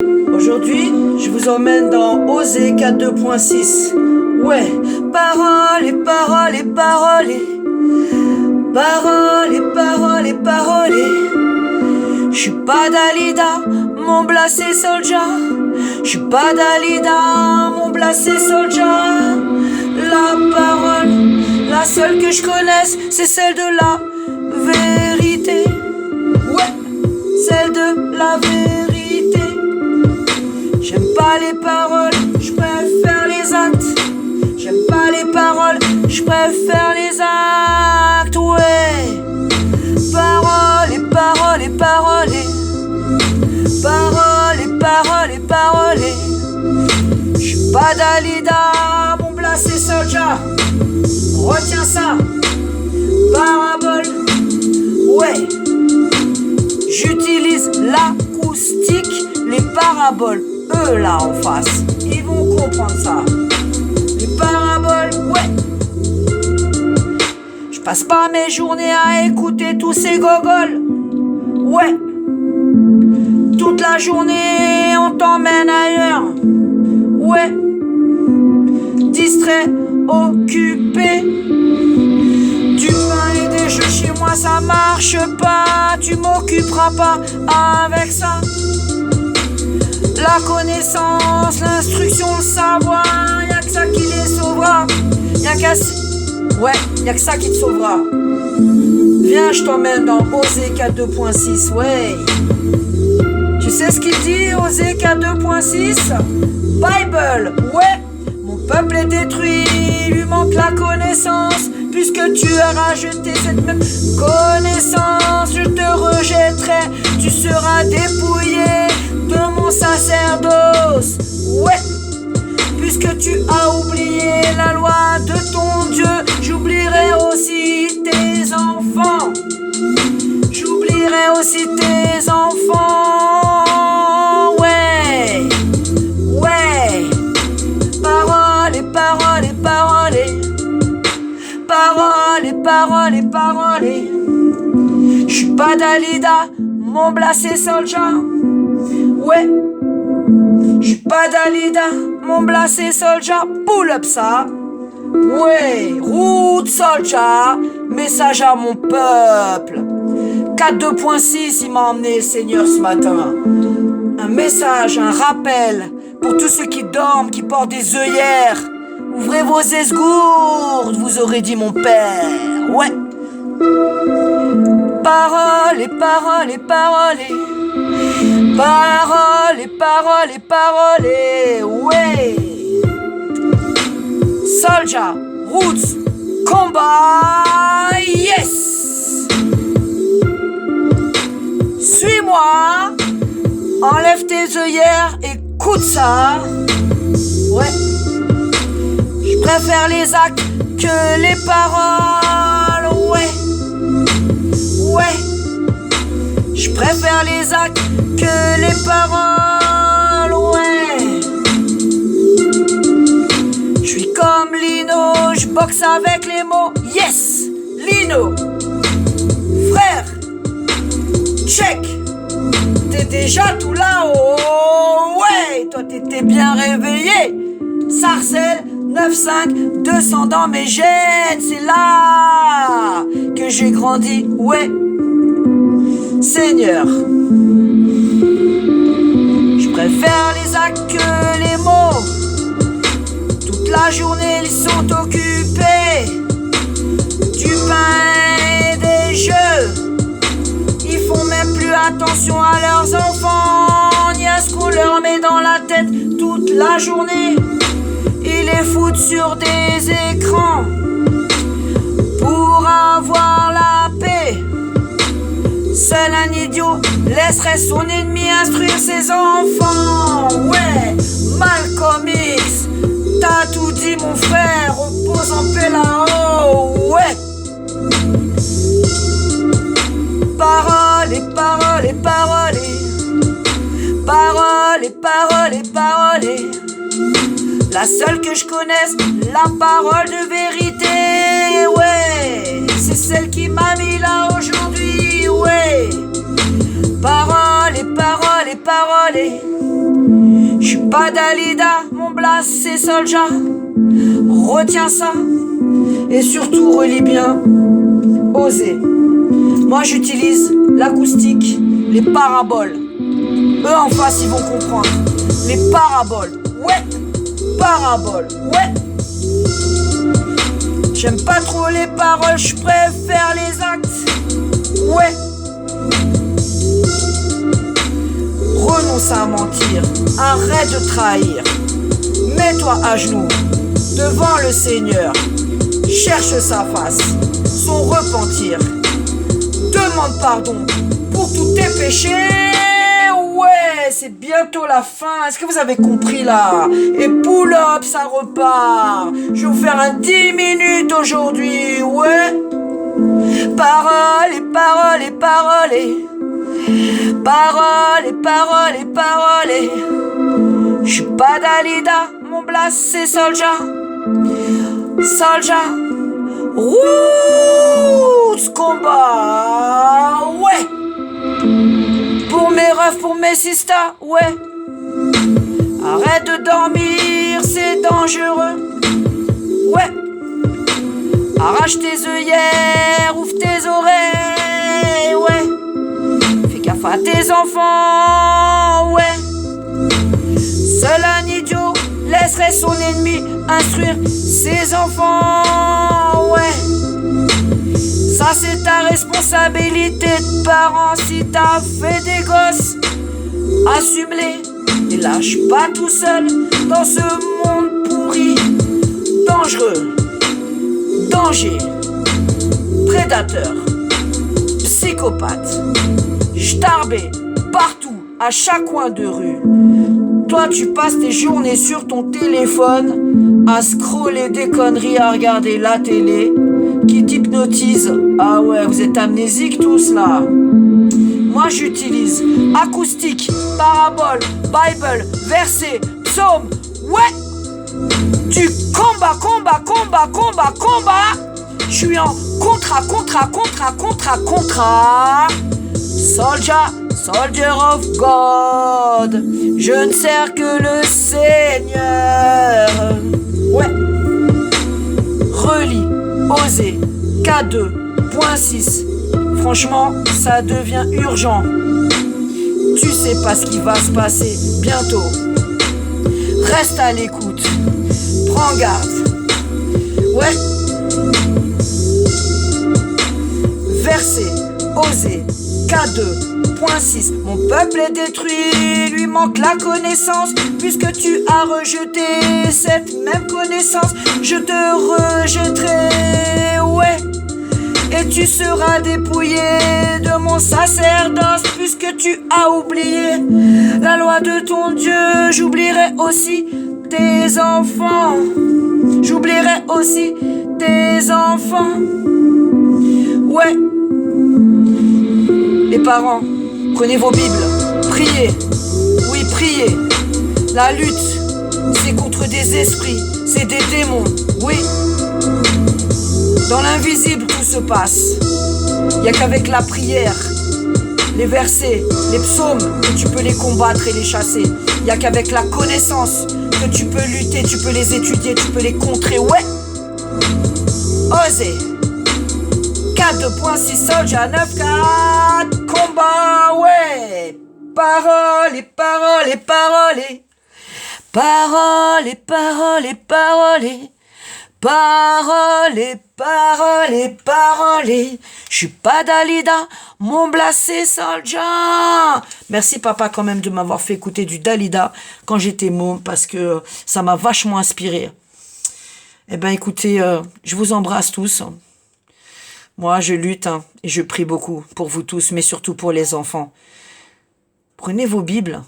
Aujourd'hui, je vous emmène dans Osée 4.2.6. Ouais, paroles et paroles et paroles et paroles et paroles et paroles et j'suis pas Dalida, mon blasé soldier. J'suis pas Dalida, mon blasé soldier. La parole, la seule que je connaisse, c'est celle de la vérité. Ouais, celle de la vérité. J'aime pas les paroles, je préfère les actes. J'aime pas les paroles, je préfère les actes. Ouais, paroles et paroles et paroles et paroles et paroles et paroles et j'suis pas Dalida, mon blasé soldier. Retiens ça, parabole. Ouais, j'utilise l'acoustique, les paraboles. Eux là en face, ils vont comprendre ça. Les paraboles, ouais. Je passe pas mes journées à écouter tous ces gogoles. Ouais. Toute la journée, on t'emmène ailleurs. Ouais. Distrait, occupé. Du pain et des jeux chez moi, ça marche pas. Tu m'occuperas pas avec ça. La connaissance, l'instruction, le savoir, y'a que ça qui les sauvera. Y'a que ça qui te sauvera. Viens, je t'emmène dans Osée 4.2.6, ouais. Tu sais ce qu'il dit, Osée 4.2.6? Bible, ouais. Mon peuple est détruit, il lui manque la connaissance. Puisque tu auras jeté cette même connaissance, je te rejetterai, tu seras dépouillé de mon sacerdoce. Ouais, puisque tu as oublié la loi de ton Dieu, j'oublierai aussi tes enfants. J'oublierai aussi tes enfants. Ouais, ouais. Paroles et paroles et paroles et paroles et paroles et paroles et j'suis pas Dalida, mon blasé soldier. Ouais, j'suis pas Dalida, mon blasé soldier. Pull up ça. Ouais, route soldier, message à mon peuple. 4.2.6, il m'a emmené le Seigneur ce matin. Un message, un rappel pour tous ceux qui dorment, qui portent des œillères. Ouvrez vos esgourdes, vous aurez dit mon père. Ouais. Paroles et paroles et paroles et paroles et paroles et paroles et ouais. Soldier, roots, combat, yes. Suis-moi, enlève tes œillères, écoute ça. Ouais. Je préfère les actes que les paroles, ouais. Ouais. Je préfère les actes que les paroles, ouais. Je suis comme Lino, je boxe avec les mots, yes. Lino, frère, check. T'es déjà tout là-haut, ouais. Toi t'étais bien réveillé. Sarcelle 9-5, 200 dans mes gènes, c'est là que j'ai grandi, ouais. Seigneur, je préfère les actes que les mots. Toute la journée ils sont occupés du pain et des jeux. Ils font même plus attention à leurs enfants, ni à ce qu'on leur met dans la tête toute la journée. Ils les foutent sur des écrans pour avoir la paix. Seul un idiot laisserait son ennemi instruire ses enfants. Ouais, Malcolm X, t'as tout dit mon frère, repose en paix là-haut. Ouais. Paroles et paroles et paroles et paroles et paroles et paroles et la seule que je connaisse, la parole de vérité, ouais. C'est celle qui m'a mis là aujourd'hui, ouais. Parole et parole et parole et pas Dalida, mon blast c'est Soldier. Retiens ça et surtout relis bien Oser. Moi j'utilise l'acoustique, les paraboles. Eux en face ils vont comprendre. Les paraboles, ouais, paraboles, ouais. J'aime pas trop les paroles, je préfère les actes, ouais. Renonce à mentir, arrête de trahir. Mets-toi à genoux devant le Seigneur. Cherche sa face, son repentir. Demande pardon pour tous tes péchés. Ouais, c'est bientôt la fin. Est-ce que vous avez compris là? Et pull up, ça repart. Je vais vous faire un 10 minutes aujourd'hui. Ouais. Paroles et paroles et paroles et paroles et paroles et paroles. Je suis pas Dalida, mon blast c'est Soldier. Soldier. Roots combat. Ouais. Pour mes refs, pour mes sisters, ouais. Arrête de dormir, c'est dangereux. Ouais. Arrache tes œillères, ouvre tes oreilles, ouais. Fais gaffe à tes enfants, ouais. Seul un idiot laisserait son ennemi instruire ses enfants, ouais. Ça c'est ta responsabilité de parent. Si t'as fait des gosses, assume-les et lâche pas tout seul dans ce monde pourri. Dangereux, danger, prédateur, psychopathe, starbé, partout, à chaque coin de rue. Toi tu passes tes journées sur ton téléphone à scroller des conneries, à regarder la télé qui t'hypnotise. Ah ouais, vous êtes amnésiques tous là. Moi j'utilise acoustique, parabole, Bible, verset, psaume. Ouais. Du combat. Je suis en contrat. Soldier of God. Je ne sers que le Seigneur. Ouais. Relis, Oser, K2.6. Franchement, ça devient urgent. Tu sais pas ce qui va se passer bientôt. Reste à l'écoute. Prends garde. Ouais. Verset, Oser, K2.6. Mon peuple est détruit, lui manque la connaissance. Puisque tu as rejeté cette même connaissance, je te rejetterai, ouais. Et tu seras dépouillé de mon sacerdoce. Puisque tu as oublié la loi de ton Dieu, j'oublierai aussi tes enfants. J'oublierai aussi tes enfants. Ouais. Les parents, prenez vos Bibles, priez. Oui, priez. La lutte, c'est contre des esprits, c'est des démons. Oui. Dans l'invisible, tout se passe. Il n'y a qu'avec la prière, les versets, les psaumes, que tu peux les combattre et les chasser. Il n'y a qu'avec la connaissance que tu peux lutter, tu peux les étudier, tu peux les contrer. Ouais. Osez. 4.6 Soldier 9.4 combat, ouais. Paroles et paroles et paroles et paroles et paroles et paroles et paroles et paroles et paroles et je suis pas Dalida, mon blasé Soldier. Merci papa quand même de m'avoir fait écouter du Dalida quand j'étais môme parce que ça m'a vachement inspiré. Eh ben écoutez, je vous embrasse tous. Moi, je lutte et je prie beaucoup pour vous tous, mais surtout pour les enfants. Prenez vos Bibles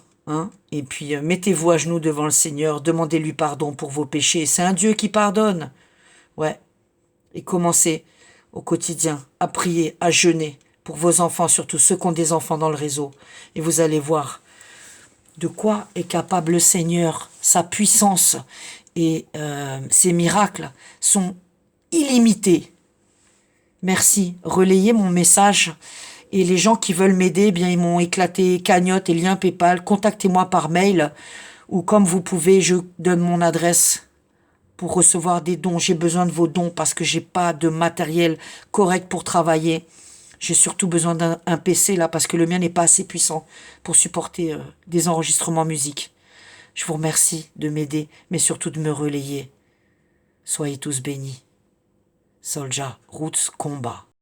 et puis mettez-vous à genoux devant le Seigneur, demandez-lui pardon pour vos péchés. C'est un Dieu qui pardonne. Ouais. Et commencez au quotidien à prier, à jeûner pour vos enfants, surtout ceux qui ont des enfants dans le réseau. Et vous allez voir de quoi est capable le Seigneur, sa puissance et ses miracles sont illimités. Merci, relayez mon message et les gens qui veulent m'aider, eh bien ils m'ont éclaté cagnotte et lien PayPal, contactez-moi par mail Ou comme vous pouvez, je donne mon adresse pour recevoir des dons. J'ai besoin de vos dons parce que j'ai pas de matériel correct pour travailler. J'ai surtout besoin d'un PC là parce que le mien n'est pas assez puissant pour supporter des enregistrements musique. Je vous remercie de m'aider, mais surtout de me relayer. Soyez tous bénis. Soldier, Roots, combat.